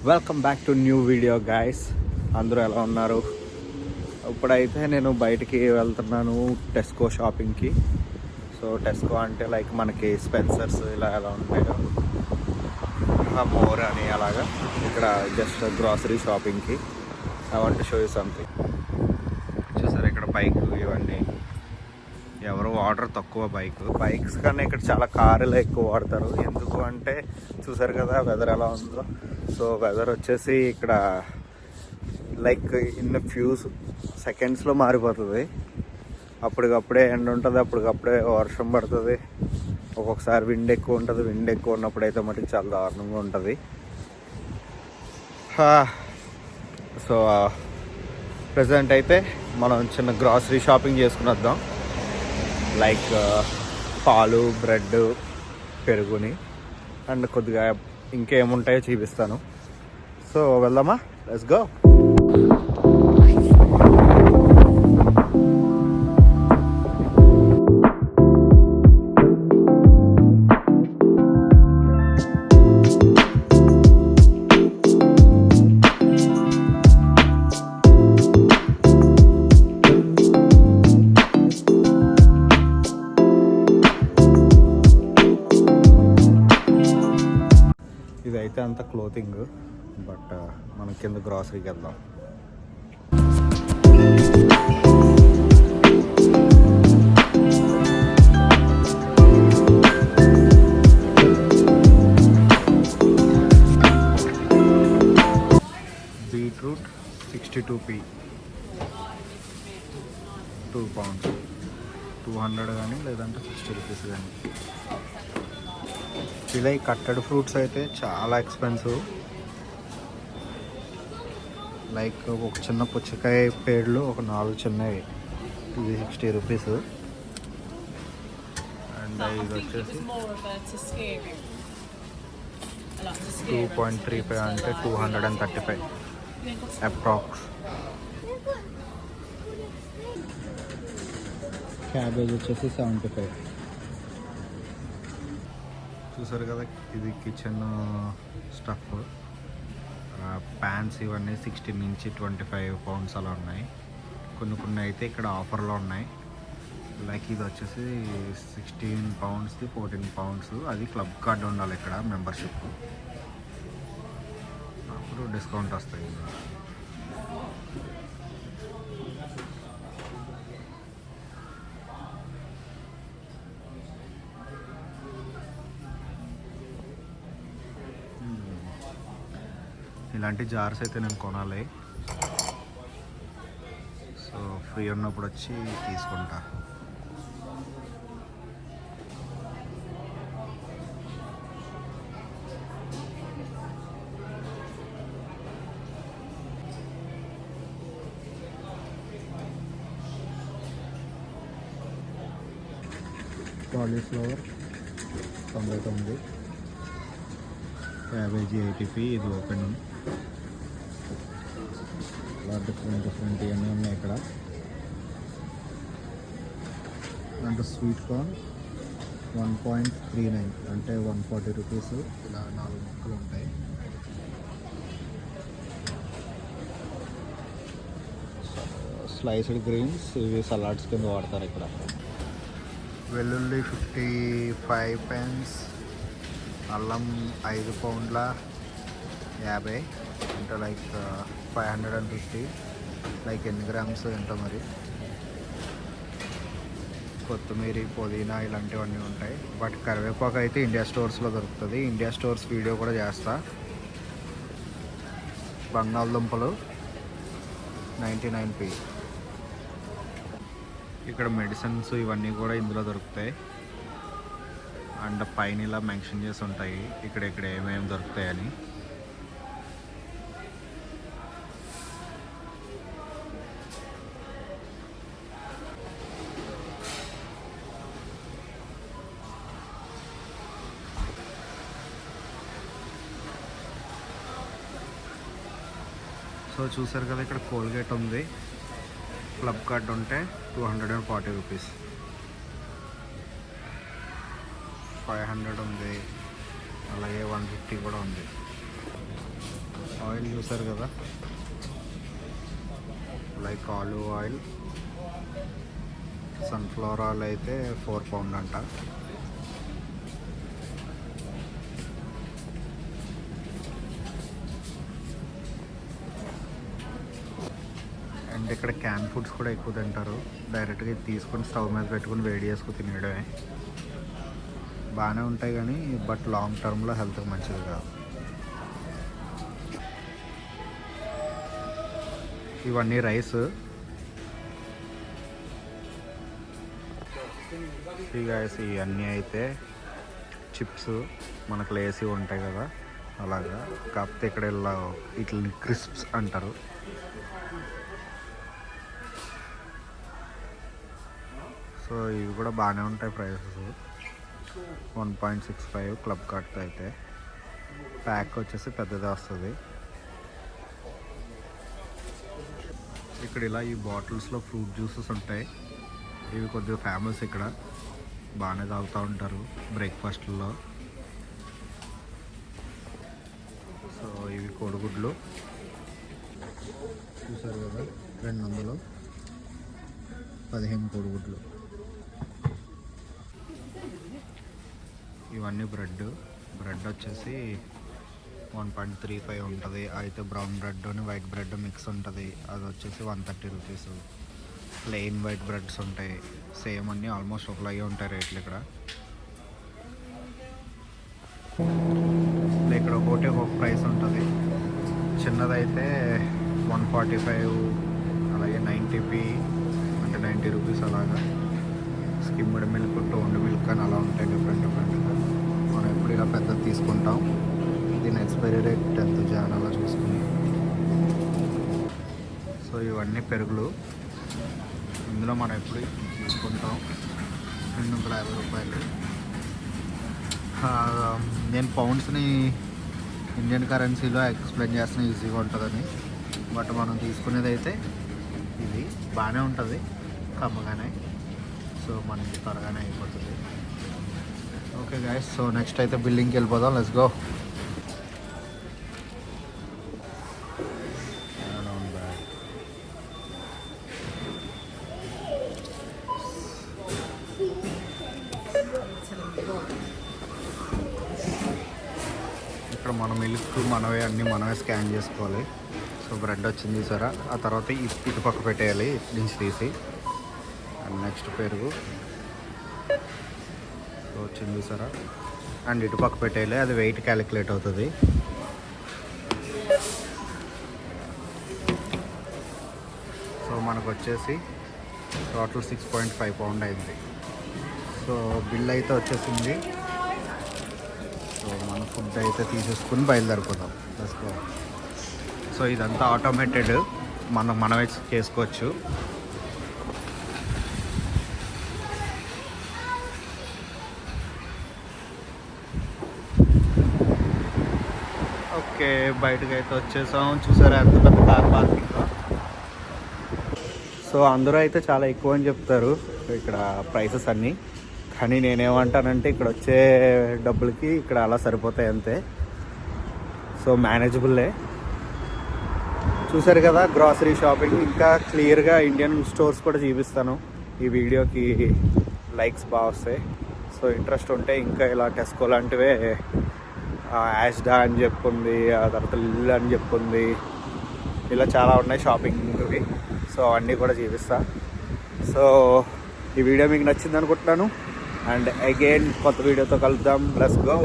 Welcome back to new video guys. అందరూ ఎలా ఉన్నారు? ఇప్పుడైతే నేను బయటికి వెళ్తున్నాను టెస్కో షాపింగ్కి. సో టెస్కో అంటే లైక్ మనకి స్పెన్సర్స్ ఇలా ఎలా ఉంటాయో మోర్ అని అలాగా ఇక్కడ జస్ట్ గ్రాసరీ షాపింగ్కి. I want to show you something. చూసారు ఇక్కడ బైక్ ఇవన్నీ ఎవరు వాడరు, తక్కువ బైక్స్ కన్నా ఇక్కడ చాలా కార్లు ఎక్కువ వాడతారు. ఎందుకు అంటే చూసారు కదా వెదర్ ఎలా ఉందో. సో వెదర్ వచ్చేసి ఇక్కడ లైక్ ఇన్ ఫ్యూ సెకండ్స్లో మారిపోతుంది. అప్పటికప్పుడే ఎండ ఉంటుంది, అప్పటికప్పుడే వర్షం పడుతుంది, ఒక్కొక్కసారి విండ్ ఎక్కువ ఉంటుంది. విండ్ ఎక్కువ ఉన్నప్పుడు అయితే మటుకు చాలా దారుణంగా ఉంటుంది. సో ప్రజెంట్ అయితే మనం చిన్న గ్రాసరీ షాపింగ్ చేసుకుని వద్దాం. లైక్ పాలు, బ్రెడ్, పెరుగుని అండ్ కొద్దిగా ఇంకేముంటాయో చూపిస్తాను. సో వెళ్దామా, లెట్స్ గో. ఇదైతే అంత క్లోతింగ్, బట్ మనం కింద గ్రాసరీకి వెళ్దాం. బీట్రూట్ 62p, 2 pounds, 200 కానీ లేదంటే 60 రూపీస్ కానీ. ఇలా ఈ కట్టెడ్ ఫ్రూట్స్ అయితే చాలా ఎక్స్పెన్సివ్. లైక్ ఒక చిన్న పుచ్చకాయ పేర్లు ఒక 4 చిన్నవి, ఇది 60 రూపీస్. అండ్ ఇది వచ్చేసి 2.35 అంటే 235 అప్రాక్స్. క్యాబేజ్ వచ్చేసి 75. చూసారు కదా, ఇది కిచెన్ స్టఫ్. ప్యాన్స్ ఇవన్నీ 16 నుంచి 25 pounds అలా ఉన్నాయి. కొన్ని అయితే ఇక్కడ ఆఫర్లో ఉన్నాయి. లైక్ ఇది వచ్చేసి 16 pounds, 14 pounds. అది క్లబ్ కార్డ్ ఉండాలి ఇక్కడ, మెంబర్షిప్, అప్పుడు డిస్కౌంట్ వస్తాయి. ఇలాంటి జార్స్ అయితే నేను కొనాలి. సో ఫ్రీ ఉన్నప్పుడు వచ్చి తీసుకుంటా. Cauliflower 99, cabbage 80p. ఇది ఓపెన్. డిఫరెంట్ ఇవన్నీ ఉన్నాయి ఇక్కడ. అంటే స్వీట్ కార్న్ 1.39 అంటే 140 రూపీస్. ఇలా 4 ముక్కలు ఉంటాయి. స్లైస్డ్ గ్రీన్స్, ఇవి సలాడ్స్ కింద వాడతారు ఇక్కడ. వెల్లుల్లి 55 pence. అల్లం 5 pounds 50, అంటే లైక్ 550. లైక్ ఎన్ని గ్రామ్స్ ఏంటో మరి. కొత్తిమీర, పుదీనా ఇలాంటివన్నీ ఉంటాయి. బట్ కరివేపాకు అయితే ఇండియా స్టోర్స్లో దొరుకుతుంది. ఇండియా స్టోర్స్ వీడియో కూడా చేస్తా. బంగాళదుంపలు 99p. ఇక్కడ మెడిసిన్స్ ఇవన్నీ కూడా ఇందులో దొరుకుతాయి. అండ్ పైన ఇలా మెన్షన్ చేసి ఉంటాయి ఇక్కడ ఏమేమి దొరుకుతాయని. సో చూసారు కదా, ఇక్కడ కోల్గేట్ ఉంది. క్లబ్ కార్డ్ ఉంటే 240 రూపీస్. 500 ఉంది, అలాగే 150 కూడా ఉంది. ఆయిల్ చూసారు కదా, like olive oil. Sunflower oil అయితే 4 పౌండ్ అంట. అండ్ ఇక్కడ క్యాన్ ఫుడ్స్ కూడా ఎక్కువ తింటారు. డైరెక్ట్గా తీసుకొని స్టవ్ మీద పెట్టుకుని వేడి చేసుకుని తినేయడమే. బాగానే ఉంటాయి కానీ బట్ లాంగ్ టర్మ్లో హెల్త్కి మంచిది కాదు. ఇవన్నీ రైస్. ఇవన్నీ అయితే చిప్స్, మనకు లేసి ఉంటాయి కదా అలాగా, కాకపోతే ఇక్కడ ఇలా వీటిని క్రిస్ప్స్ అంటారు. సో ఇవి కూడా బాగానే ఉంటాయి ప్రైసెస్. 1.65 క్లబ్ కార్డ్తో అయితే. ప్యాక్ వచ్చేసి పెద్దదే వస్తుంది. ఇక్కడ ఇలా ఈ బాటిల్స్లో ఫ్రూట్ జ్యూసెస్ ఉంటాయి. ఇవి కొద్దిగా ఫేమస్ ఇక్కడ, బాగానే తాగుతూ ఉంటారు బ్రేక్ఫాస్ట్లో. సో ఇవి కోడిగుడ్లు చూసారు కదా, 215 కోడిగుడ్లు. ఇవన్నీ బ్రెడ్ వచ్చేసి 1.35 ఉంటుంది. అయితే బ్రౌన్ బ్రెడ్ అని వైట్ బ్రెడ్ మిక్స్ ఉంటుంది, అది వచ్చేసి 130 రూపీస్. ప్లెయిన్ వైట్ బ్రెడ్స్ ఉంటాయి, సేమ్ అన్నీ ఆల్మోస్ట్ ఒకలాగే ఉంటాయి రేట్లు ఇక్కడ. ఇక్కడ ఒకటి ఒక ప్రైస్ ఉంటుంది. చిన్నదైతే 145, అలాగే 90p అంటే 90 రూపీస్ అలాగా. స్కిమ్డ్ మిల్క్, టోన్డ్ మిల్క్ అని అలా ఉంటాయి డిఫరెంట్గా. మనం ఎప్పుడు ఇలా పెద్దది తీసుకుంటాం. దీని ఎక్స్పైరీ రేట్ 10th January అలా చూసుకుని. సో ఇవన్నీ పెరుగులు. ఇందులో మనం ఎప్పుడు తీసుకుంటాం 250 రూపాయలు. నేను పౌండ్స్ని ఇండియన్ కరెన్సీలో ఎక్స్ప్లెయిన్ చేస్తున్నా ఈజీగా ఉంటుందని. బట్ మనం తీసుకునేది అయితే ఇది బాగానే ఉంటుంది, కమ్మగానే. సో మనకి త్వరగానే అయిపోతుంది. ఓకే గైస్, సో నెక్స్ట్ అయితే బిల్డింగ్కి వెళ్ళిపోదాం. Let's go. ఇక్కడ మన మిల్క్ మనమే, అన్నీ మనమే స్కాన్ చేసుకోవాలి. సో బ్రెడ్ వచ్చింది సరే, ఆ తర్వాత ఇటు పక్క పెట్టేయాలి, ఇటు నుంచి తీసి. అండ్ నెక్స్ట్ పెరుగు సో వచ్చింది సరే, అండ్ ఇటు పక్క పెట్టేయాలి, అది వెయిట్ క్యాలిక్యులేట్ అవుతుంది. సో మనకు వచ్చేసి టోటల్ 6.5 పౌండ్ అయింది. సో బిల్ అయితే వచ్చేసింది. సో మన ఫుడ్ అయితే తీసేసుకుని బయలుదేరిపోతాం. సో ఇదంతా ఆటోమేటెడ్, మనమే చేసుకోవచ్చు. ఓకే, బయటకు అయితే వచ్చేసాం. చూసారా ఎంత పెద్ద కార్ పార్కింగ్. సో అందరూ అయితే చాలా ఎక్కువ అని చెప్తారు ఇక్కడ ప్రైసెస్ అన్నీ, కానీ నేనేమంటానంటే ఇక్కడ వచ్చే డబ్బులకి ఇక్కడ అలా సరిపోతాయి అంతే. సో మేనేజబుల్లే. చూసారు కదా గ్రాసరీ షాపింగ్. ఇంకా క్లియర్గా ఇండియన్ స్టోర్స్ కూడా చూపిస్తాను ఈ వీడియోకి, లైక్స్ బాగా వస్తాయి. సో ఇంట్రెస్ట్ ఉంటే ఇంకా ఇలా టెస్కో లాంటివే, యాష్డా అని చెప్పుంది, ఆ తర్వాత లిల్ అని చెప్పుంది, ఇలా చాలా ఉన్నాయి షాపింగ్వి. సో అన్నీ కూడా చూపిస్తా. సో ఈ వీడియో మీకు నచ్చింది అనుకుంటున్నాను. అండ్ అగైన్ కొత్త వీడియోతో కలుద్దాం. Let's go.